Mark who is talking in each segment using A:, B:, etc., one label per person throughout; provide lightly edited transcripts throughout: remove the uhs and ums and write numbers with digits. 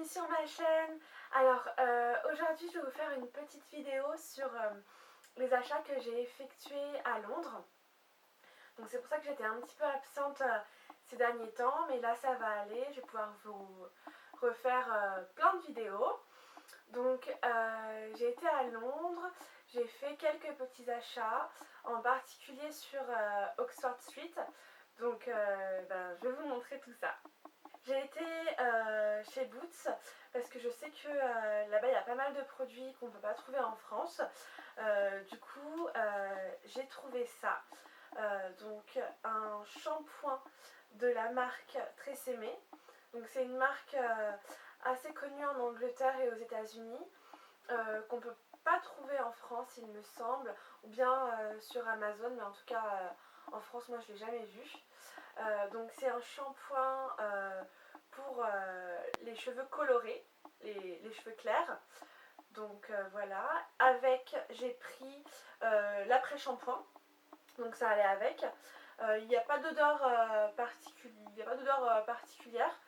A: bienvenue sur ma chaîne. Alors aujourd'hui je vais vous faire une petite vidéo sur les achats que j'ai effectués à Londres. Donc c'est pour ça que j'étais un petit peu absente ces derniers temps, mais là ça va aller, je vais pouvoir vous refaire plein de vidéos. Donc j'ai été à Londres, j'ai fait quelques petits achats, en particulier sur Oxford Street. Donc je vais vous montrer tout ça. J'ai été chez Boots parce que je sais que là-bas il y a pas mal de produits qu'on ne peut pas trouver en France. Du coup j'ai trouvé ça. Donc un shampoing de la marque Tresemmé. Donc c'est une marque assez connue en Angleterre et aux États-Unis qu'on ne peut pas trouver en France il me semble, ou bien sur Amazon, mais en tout cas en France moi je ne l'ai jamais vu. Donc c'est un shampoing pour les cheveux colorés, les cheveux clairs. Donc voilà, avec j'ai pris l'après-shampoing, donc ça allait avec. Il n'y a pas d'odeur particulière.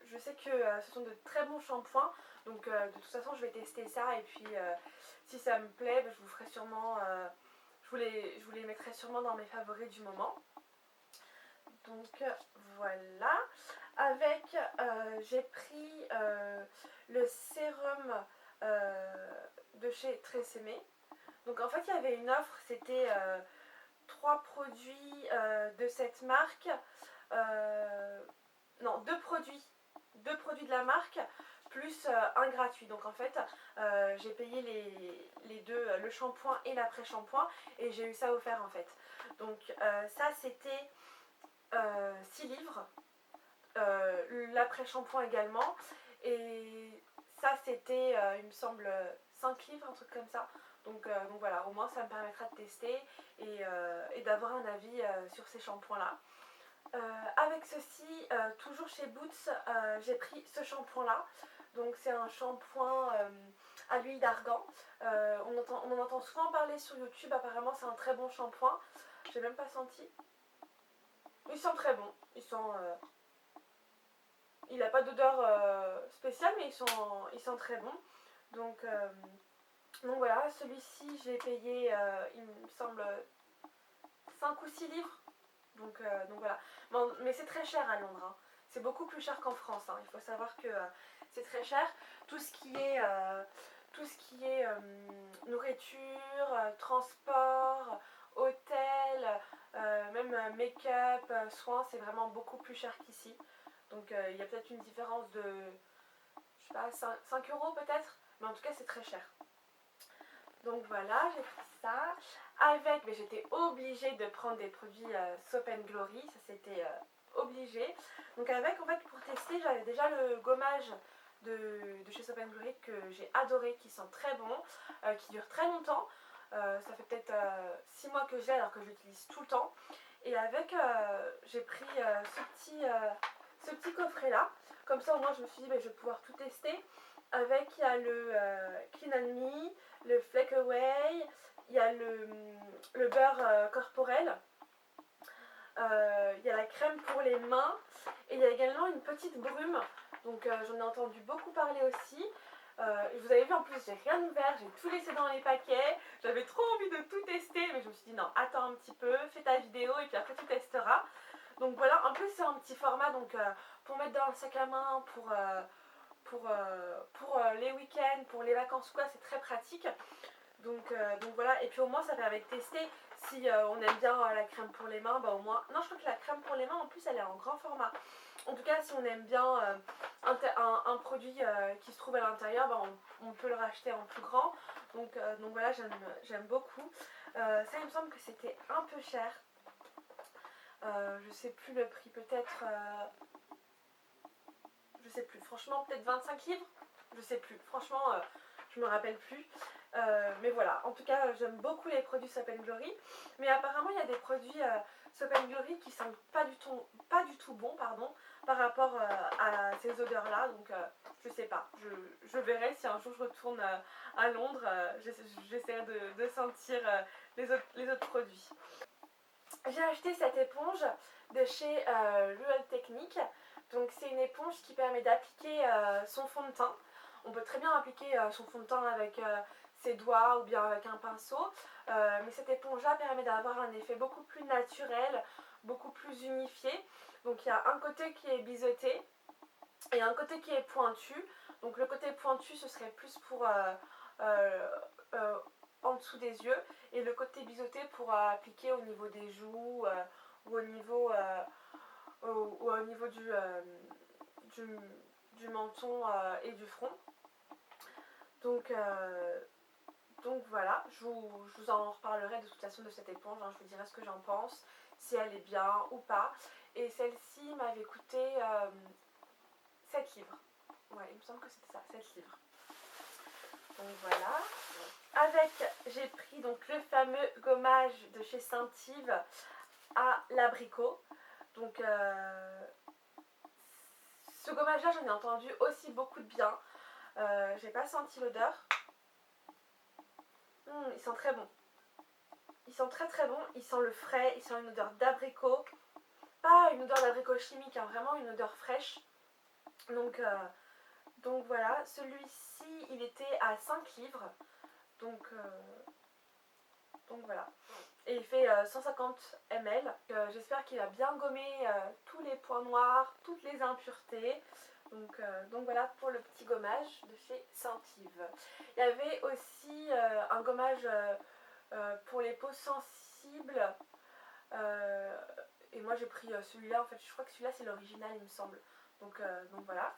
A: Je sais que ce sont de très bons shampoings, donc de toute façon je vais tester ça et puis si ça me plaît, je vous ferai sûrement, je vous les mettrai sûrement dans mes favoris du moment. Donc voilà, avec j'ai pris le sérum de chez Tresemmé. Donc en fait il y avait une offre, c'était 3 produits de cette marque, non 2 produits de la marque plus un gratuit. Donc en fait j'ai payé les deux, le shampoing et l'après-shampoing, et j'ai eu ça offert en fait. Donc ça c'était 6 livres, l'après-shampoing également, et ça c'était il me semble 5 livres, un truc comme ça. Donc voilà, au moins ça me permettra de tester et d'avoir un avis sur ces shampoings là. Avec ceci, toujours chez Boots, j'ai pris ce shampoing là. Donc c'est un shampoing à l'huile d'argan. On en entend souvent parler sur YouTube, apparemment c'est un très bon shampoing. J'ai même pas senti. Il sent très bon. Il n'a pas d'odeur spéciale, mais il sent très bon. Donc voilà, celui-ci j'ai payé, il me semble, 5 ou 6 livres. Donc voilà. Bon, mais c'est très cher à Londres. Hein. C'est beaucoup plus cher qu'en France. Hein. Il faut savoir que c'est très cher. Tout ce qui est nourriture, transport, hôtel, même make-up, soins, c'est vraiment beaucoup plus cher qu'ici. Donc il y a peut-être une différence de, je sais pas, 5 € peut-être. Mais en tout cas c'est très cher. Donc voilà, j'ai pris ça. Avec, mais j'étais obligée de prendre des produits Soap & Glory, ça c'était obligé. Donc avec, en fait, pour tester, j'avais déjà le gommage de chez Soap & Glory que j'ai adoré, qui sent très bon, qui dure très longtemps. Ça fait peut-être 6 mois que j'ai, alors que je l'utilise tout le temps. Et avec, j'ai pris ce petit coffret là. Comme ça au moins je me suis dit, je vais pouvoir tout tester. Avec, il y a le Clean & Me, le Flake Away, il y a le beurre corporel, il y a la crème pour les mains, et il y a également une petite brume. Donc j'en ai entendu beaucoup parler aussi. Vous avez vu, en plus j'ai rien ouvert, j'ai tout laissé dans les paquets. J'avais trop envie de tout tester, mais je me suis dit non, attends un petit peu, fais ta vidéo et puis après tu testeras. Donc voilà, en plus c'est un petit format, donc pour mettre dans le sac à main, pour les week-ends, pour les vacances quoi, c'est très pratique. Donc voilà, et puis au moins ça permet de tester. Si on aime bien la crème pour les mains, au moins... Non, je crois que la crème pour les mains en plus elle est en grand format. En tout cas, si on aime bien un produit qui se trouve à l'intérieur, on peut le racheter en plus grand. Donc voilà, j'aime beaucoup. Ça, il me semble que c'était un peu cher. Je sais plus le prix, peut-être... je sais plus, franchement, peut-être 25 livres. Je sais plus, franchement, je me rappelle plus. Mais voilà, en tout cas j'aime beaucoup les produits Soap & Glory, mais apparemment il y a des produits Soap & Glory qui sont pas du tout bons, par rapport à ces odeurs là. Donc je sais pas, je verrai si un jour je retourne à Londres, j'essaierai de sentir les autres produits. J'ai acheté cette éponge de chez L'Oréal Technique Donc c'est une éponge qui permet d'appliquer son fond de teint. On peut très bien appliquer son fond de teint avec ses doigts ou bien avec un pinceau. Mais cette éponge-là permet d'avoir un effet beaucoup plus naturel, beaucoup plus unifié. Donc il y a un côté qui est biseauté et un côté qui est pointu. Donc le côté pointu, ce serait plus pour en dessous des yeux. Et le côté biseauté pour appliquer au niveau des joues ou au niveau du menton et du front. Donc voilà, je vous en reparlerai de toute façon de cette éponge, hein. Je vous dirai ce que j'en pense, si elle est bien ou pas. Et celle-ci m'avait coûté 7 livres. Ouais, il me semble que c'était ça, 7 livres. Donc voilà. Avec, j'ai pris donc le fameux gommage de chez Saint-Yves à l'abricot. Donc ce gommage là, j'en ai entendu aussi beaucoup de bien. J'ai pas senti l'odeur. Il sent très bon. Il sent très très bon. Il sent le frais, il sent une odeur d'abricot. Pas une odeur d'abricot chimique, hein, vraiment une odeur fraîche. Donc voilà, celui-ci il était à 5 livres. Donc voilà. Et il fait 150 ml. J'espère qu'il va bien gommer tous les points noirs, toutes les impuretés. Donc voilà pour le petit gommage de chez Saint-Yves. Il y avait aussi un gommage pour les peaux sensibles. Et moi j'ai pris celui-là. En fait, je crois que celui-là c'est l'original, il me semble. Donc voilà.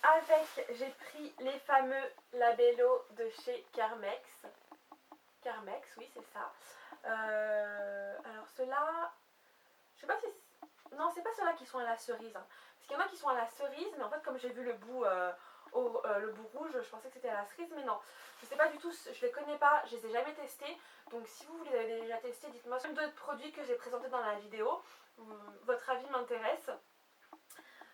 A: Avec, j'ai pris les fameux labellos de chez Carmex. Carmex, oui, c'est ça. Alors, ceux-là, je sais pas si. Non, c'est pas ceux-là qui sont à la cerise. Hein. Parce qu'il y en a qui sont à la cerise, mais en fait, comme j'ai vu le bout, le bout rouge, je pensais que c'était à la cerise, mais non. Je sais pas du tout, je les connais pas, je les ai jamais testés. Donc, si vous les avez déjà testés, dites-moi sur d'autres produits que j'ai présentés dans la vidéo. Votre avis m'intéresse.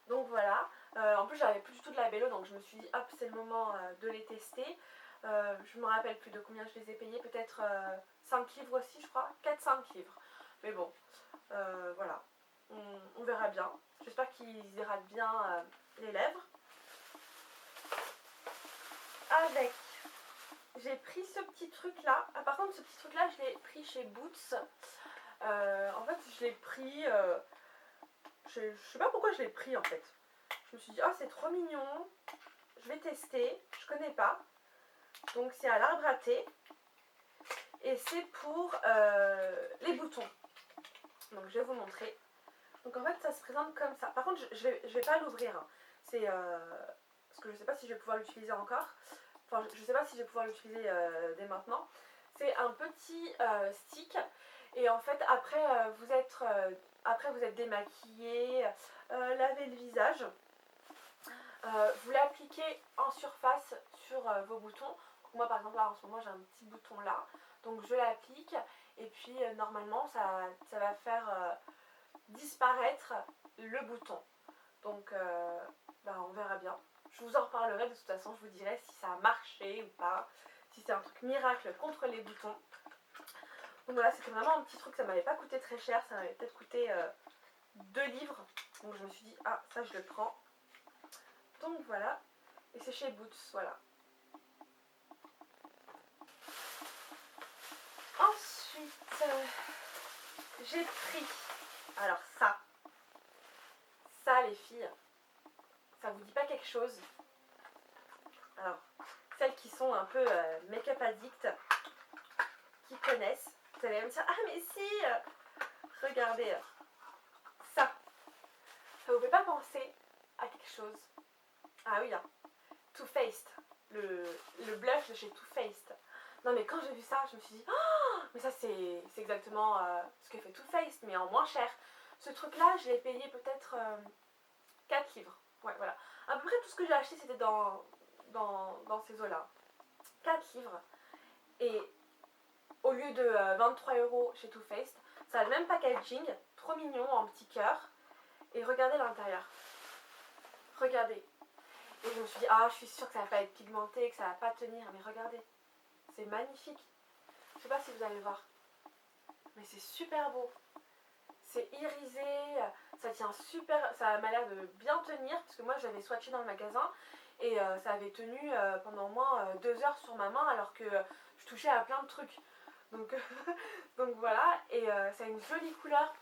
A: Donc voilà. En plus, j'avais plus du tout de labello, donc je me suis dit, hop, c'est le moment de les tester. Je me rappelle plus de combien je les ai payés, peut-être 5 livres aussi, je crois, 4-5 livres. Mais bon, voilà, on verra bien. J'espère qu'ils hydratent bien les lèvres. Avec, j'ai pris ce petit truc là. Ah, par contre, ce petit truc là, je l'ai pris chez Boots. En fait, je l'ai pris. Je sais pas pourquoi je l'ai pris en fait. Je me suis dit, oh, c'est trop mignon. Je vais tester. Je connais pas. Donc, c'est à l'arbre à thé. Et c'est pour les boutons. Donc, je vais vous montrer. Donc, en fait, ça se présente comme ça. Par contre, je vais pas l'ouvrir. Hein. C'est. Parce que je sais pas si je vais pouvoir l'utiliser encore. Enfin, je sais pas si je vais pouvoir l'utiliser dès maintenant. C'est un petit stick. Et en fait, après, vous êtes démaquillé, lavez le visage. Vous l'appliquez en surface sur vos boutons. Moi, par exemple, là, en ce moment, j'ai un petit bouton là. Donc, je l'applique. Et puis, normalement, ça va faire disparaître le bouton. Donc, on verra bien. Je vous en reparlerai de toute façon. Je vous dirai si ça a marché ou pas. Si c'est un truc miracle contre les boutons. Donc voilà, c'était vraiment un petit truc, ça m'avait pas coûté très cher, ça m'avait peut-être coûté 2 livres. Donc je me suis dit, ah, ça je le prends. Donc voilà, et c'est chez Boots, voilà. Ensuite, j'ai pris, alors ça les filles, ça vous dit pas quelque chose? Alors, celles qui sont un peu make-up addict, qui connaissent, vous allez me dire, ah mais si, regardez, ça vous fait pas penser à quelque chose? Ah oui, hein. Too Faced, le blush de chez Too Faced. Non mais quand j'ai vu ça, je me suis dit, oh, mais ça c'est exactement ce que fait Too Faced, mais en moins cher. Ce truc là, je l'ai payé peut-être 4 livres. Ouais, voilà. À peu près tout ce que j'ai acheté, c'était dans ces eaux-là. 4 livres. Et au lieu de 23 € chez Too Faced, ça a le même packaging, trop mignon, en petit cœur. Et regardez l'intérieur. Regardez. Et je me suis dit, ah, je suis sûre que ça va pas être pigmenté, que ça va pas tenir. Mais regardez, c'est magnifique. Je sais pas si vous allez voir. Mais c'est super beau. c'est irisé, ça tient super, ça m'a l'air de bien tenir parce que moi je l'avais swatché dans le magasin et ça avait tenu pendant au moins 2 heures sur ma main alors que je touchais à plein de trucs. Donc, donc voilà, et ça a une jolie couleur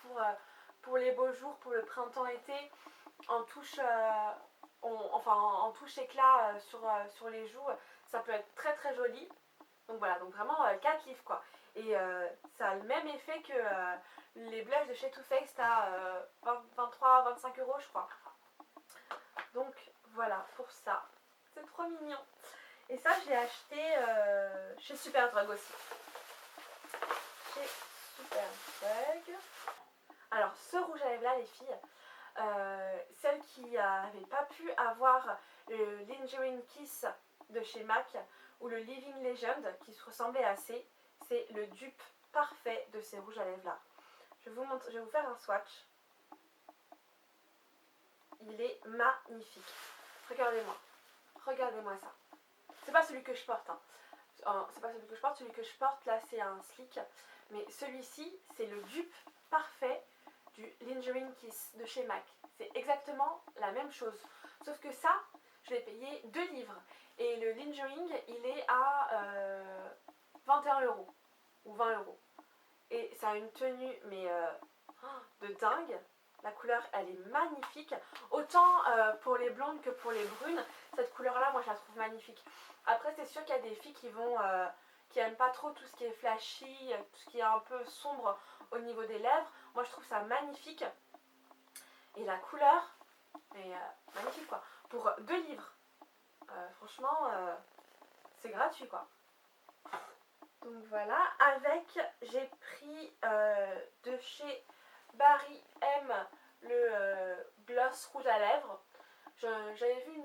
A: pour les beaux jours, pour le printemps-été, en touche, enfin en touche éclat sur les joues, ça peut être très très joli. Donc voilà, donc vraiment 4 livres quoi. Et ça a le même effet que les blushs de chez Too Faced à 23-25 euros je crois. Donc voilà pour ça. C'est trop mignon. Et ça je l'ai acheté chez Superdrug aussi. Chez Superdrug. Alors ce rouge à lèvres là les filles, celles qui n'avaient pas pu avoir le Lingering Kiss de chez MAC ou le Living Legend qui se ressemblait assez, c'est le dupe parfait de ces rouges à lèvres là. Je vais vous faire un swatch. Il est magnifique. Regardez-moi. Regardez-moi ça. C'est pas celui que je porte. C'est pas celui que je porte. Celui que je porte là c'est un slick. Mais celui-ci c'est le dupe parfait du Lingering Kiss de chez MAC. C'est exactement la même chose. Sauf que ça, je l'ai payé 2 livres. Et le Lingering, il est à 21 euros ou 20 euros. Et ça a une tenue, mais de dingue. La couleur, elle est magnifique. Autant pour les blondes que pour les brunes, cette couleur-là, moi, je la trouve magnifique. Après, c'est sûr qu'il y a des filles qui aiment pas trop tout ce qui est flashy, tout ce qui est un peu sombre au niveau des lèvres. Moi, je trouve ça magnifique. Et la couleur est magnifique, quoi. Pour 2 livres. Franchement, c'est gratuit, quoi. Donc voilà, avec, j'ai pris de chez Barry M le gloss rouge à lèvres. J'avais vu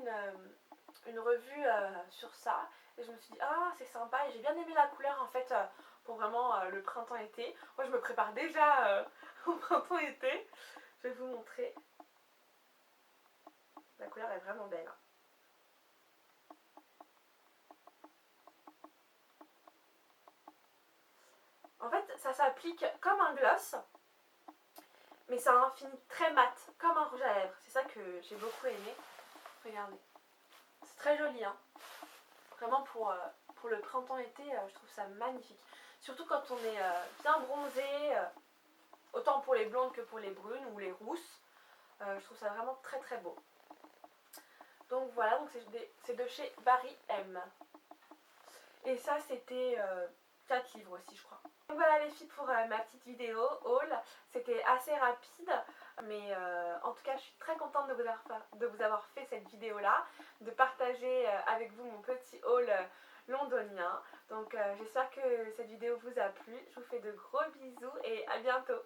A: une revue sur ça et je me suis dit ah c'est sympa et j'ai bien aimé la couleur en fait pour vraiment le printemps-été. Moi je me prépare déjà au printemps-été. Je vais vous montrer. La couleur est vraiment belle. En fait ça s'applique comme un gloss. Mais ça a un fini très mat, comme un rouge à lèvres. C'est ça que j'ai beaucoup aimé. Regardez. C'est très joli, hein. Vraiment pour le printemps-été, je trouve ça magnifique. Surtout quand on est bien bronzé, autant pour les blondes que pour les brunes ou les rousses. Je trouve ça vraiment très très beau. Donc voilà, donc c'est de chez Barry M. Et ça c'était 4 livres aussi je crois. Donc voilà les filles pour ma petite vidéo haul, c'était assez rapide mais en tout cas je suis très contente de vous avoir fait cette vidéo là, de partager avec vous mon petit haul londonien. Donc j'espère que cette vidéo vous a plu, je vous fais de gros bisous et à bientôt.